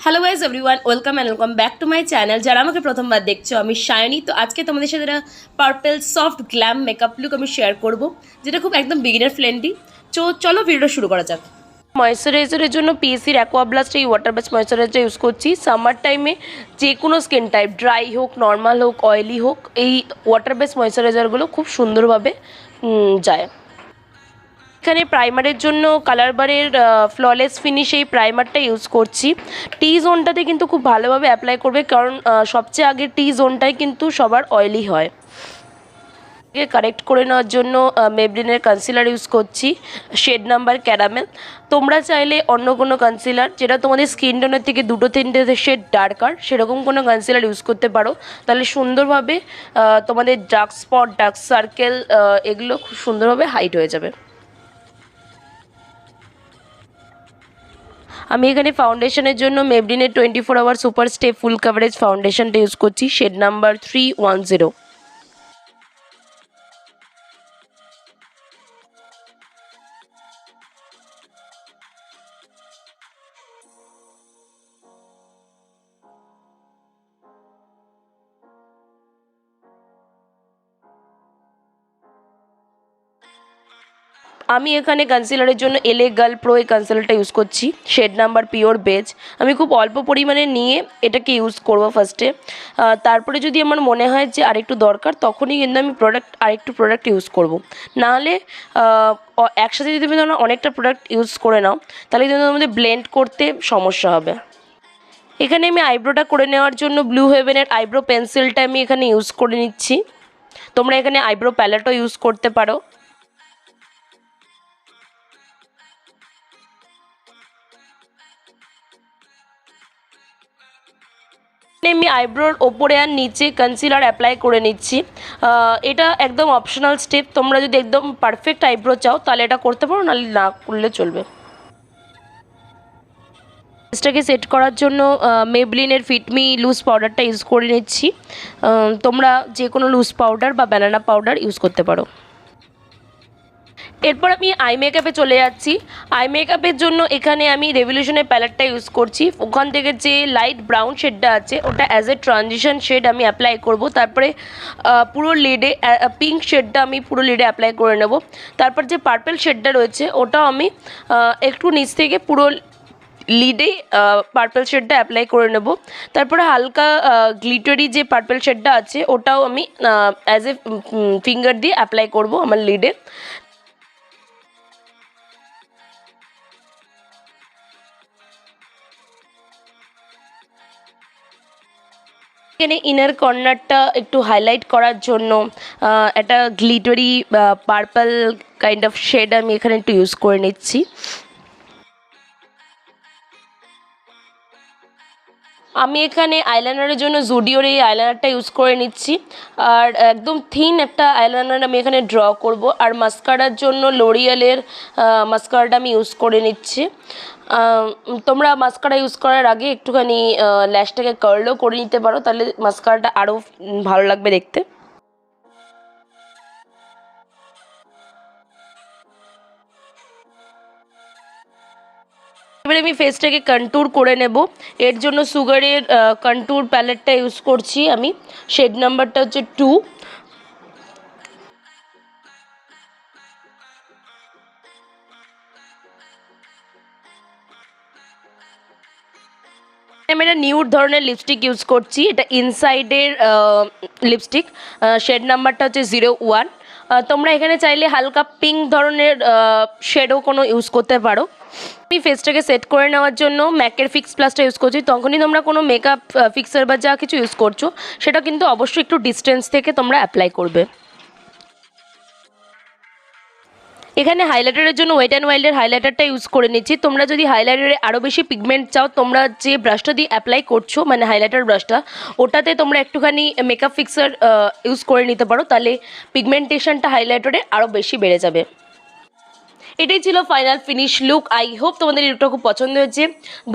Hello guys everyone, welcome back to my channel. যারা আমাকে প্রথমবার দেখছো, আমি শায়নি। তো আজকে তোমাদের সাথে একটা purple soft glam makeup look আমি শেয়ার করব, যেটা খুব একদম বিগিনার ফ্রেন্ডলি। চলো ভিডিওটা শুরু করা যাক। ময়েশ্চারাইজারের জন্য পিএসির অ্যাকোয়া ব্লাস্ট এই ওয়াটার বেস ময়েশ্চারাইজার ইউজ করছি। সামার টাইমে যে কোনো স্কিন টাইপ, ড্রাই হোক, নর্মাল হোক, অয়েলি হোক, এই ওয়াটার বেস ময়েশ্চারাইজারগুলো খুব সুন্দরভাবে যায়। এখানে প্রাইমারের জন্য কালার বারের ফ্ললেস ফিনিশ এই প্রাইমারটা ইউজ করছি। টি জোনটাতে কিন্তু খুব ভালোভাবে অ্যাপ্লাই করবে, কারণ সবচেয়ে আগে টি জোনটাই কিন্তু সবার অয়েলি হয়। কারেক্ট করে নেওয়ার জন্য মেবলিনের কনসিলার ইউজ করছি, শেড নাম্বার ক্যারামেল। তোমরা চাইলে অন্য কোনো কনসিলার যেটা তোমাদের স্কিন টোনের থেকে 2-3 শেড ডার্কার, সেরকম কোনো কনসিলার ইউজ করতে পারো। তাহলে সুন্দরভাবে তোমাদের ডার্ক স্পট, ডার্ক সার্কেল এগুলো খুব সুন্দরভাবে হাইড হয়ে যাবে। আমি এখানে ফাউন্ডেশনের জন্য মেবলিনের 24 hour super stay full coverage ফাউন্ডেশনটা ইউজ করছি, শেড নাম্বার 310। আমি এখানে কনসিলারের জন্য এলএ গার্ল প্রো এই কনসিলারটা ইউজ করছি, শেড নাম্বার পিওর বেজ। আমি খুব অল্প পরিমাণে নিয়ে এটাকে ইউজ করব ফার্স্টে। তারপরে যদি আমার মনে হয় যে আরেকটু দরকার, তখনই কিন্তু আমি আরেকটু প্রোডাক্ট ইউজ করব। নাহলে একসাথে যদি তুমি ধরো অনেকটা প্রোডাক্ট ইউজ করে নাও, তাহলে কিন্তু আমাদের ব্লেন্ড করতে সমস্যা হবে। এখানে আমি আইব্রোটা করে নেওয়ার জন্য ব্লু হেভেনের আইব্রো পেন্সিলটা আমি এখানে ইউজ করে নিচ্ছি। তোমরা এখানে আইব্রো প্যালেটও ইউজ করতে পারো। আমি আইব্রোর ওপরে আর নিচে কনসিলার অ্যাপ্লাই করে নিচ্ছি। এটা একদম অপশনাল স্টেপ। তোমরা যদি একদম পারফেক্ট আইব্রো চাও তাহলে এটা করতে পারো, নাহলে না করলে চলবে। ফেসটাকে সেট করার জন্য মেবলিনের ফিটমি লুজ পাউডারটা ইউজ করে নিচ্ছি। তোমরা যে কোনো লুজ পাউডার বা ব্যানানা পাউডার ইউজ করতে পারো। এরপর আমি আই মেকআপে চলে যাচ্ছি। আই মেকআপের জন্য এখানে আমি রেভলিউশনের প্যালেটটা ইউজ করছি। ওখান থেকে যে লাইট ব্রাউন শেডটা আছে ওটা অ্যাজ এ ট্রানজিশন শেড আমি অ্যাপ্লাই করব। তারপরে পুরো লিডে পিঙ্ক শেডটা আমি পুরো লিডে অ্যাপ্লাই করে নেব। তারপর যে পার্পল শেডটা রয়েছে ওটাও আমি একটু নিচ থেকে পুরো লিডে পার্পল শেডটা অ্যাপ্লাই করে নেব। তারপরে হালকা গ্লিটারি যে পার্পল শেডটা আছে ওটাও আমি অ্যাজ এ ফিঙ্গার দিয়ে অ্যাপ্লাই করব আমার লিডে। এখানে ইনার কর্নারটা একটু হাইলাইট করার জন্য একটা glittery purple kind of shade আমি এখানে একটু ইউজ করে নিচ্ছি। আমি এখানে আইলাইনারের জন্য জুডিওর এই আইলাইনারটা ইউজ করে নিচ্ছি, আর একদম থিন একটা আইলাইনার আমি এখানে ড্র করব। আর মাস্কারার জন্য লোরিয়ালের মাস্কারাটা আমি ইউজ করে নিচ্ছি। তোমরা মাস্কারা ইউজ করার আগে একটুখানি ল্যাশটাকে কার্লও করে নিতে পারো, তাহলে মাস্কারাটা আরও ভালো লাগবে দেখতে। এবারে আমি ফেসটাকে কন্ট্যুর করে নেব। এর জন্য সুগারের কন্ট্যুর প্যালেটটা ইউজ করছি আমি, শেড নাম্বারটা হচ্ছে 2। আমি একটা নিউড ধরনের লিপস্টিক ইউজ করছি, এটা ইনসাইডের লিপস্টিক, শেড নাম্বারটা হচ্ছে 01। তোমরা এখানে চাইলে হালকা পিঙ্ক ধরনের শেডও কোনো ইউজ করতে পারো। আমি ফেসটাকে সেট করে নেওয়ার জন্য ম্যাকের ফিক্স প্লাসটা ইউজ করছি। তখনই তোমরা কোনো মেকআপ ফিক্সার বা যা কিছু ইউজ করছো সেটা কিন্তু অবশ্যই একটু ডিস্টেন্স থেকে তোমরা অ্যাপ্লাই করবে। এখানে হাইলাইটারের জন্য ওয়েট অ্যান্ড ওয়াইল্ডের হাইলাইটারটা ইউজ করে নিচ্ছি। তোমরা যদি হাইলাইটারে আরও বেশি পিগমেন্ট চাও, তোমরা যে ব্রাশটা দিয়ে অ্যাপ্লাই করছো মানে হাইলাইটার ব্রাশটা, ওটাতে তোমরা একটুখানি মেকআপ ফিক্সার ইউজ করে নিতে পারো, তাহলে পিগমেন্টেশনটা হাইলাইটারে আরও বেশি বেড়ে যাবে। এটাই ছিল final finish look. I hope তোমাদের এই লুকটা খুব পছন্দ হয়েছে।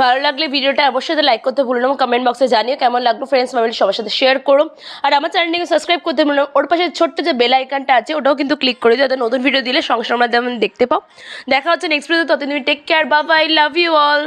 ভালো লাগলে ভিডিওটা অবশ্যই লাইক করতে ভুলো না, কমেন্ট বক্সে জানিও কেমন লাগলো। ফ্রেন্ডস ফ্যামিলি সবার সাথে শেয়ার করো, আর আমার চ্যানেলটাকে সাবস্ক্রাইব করতে ভুলো না। ওর পাশে ছোট্ট যে বেল আইকনটা আছে ওটাও কিন্তু ক্লিক করে দিও, যাতে নতুন ভিডিও দিলে সঙ্গে সঙ্গে দেখতে পাও। দেখা হচ্ছে নেক্সট ভিডিওতে। ততদিন take care, bye bye, love you all.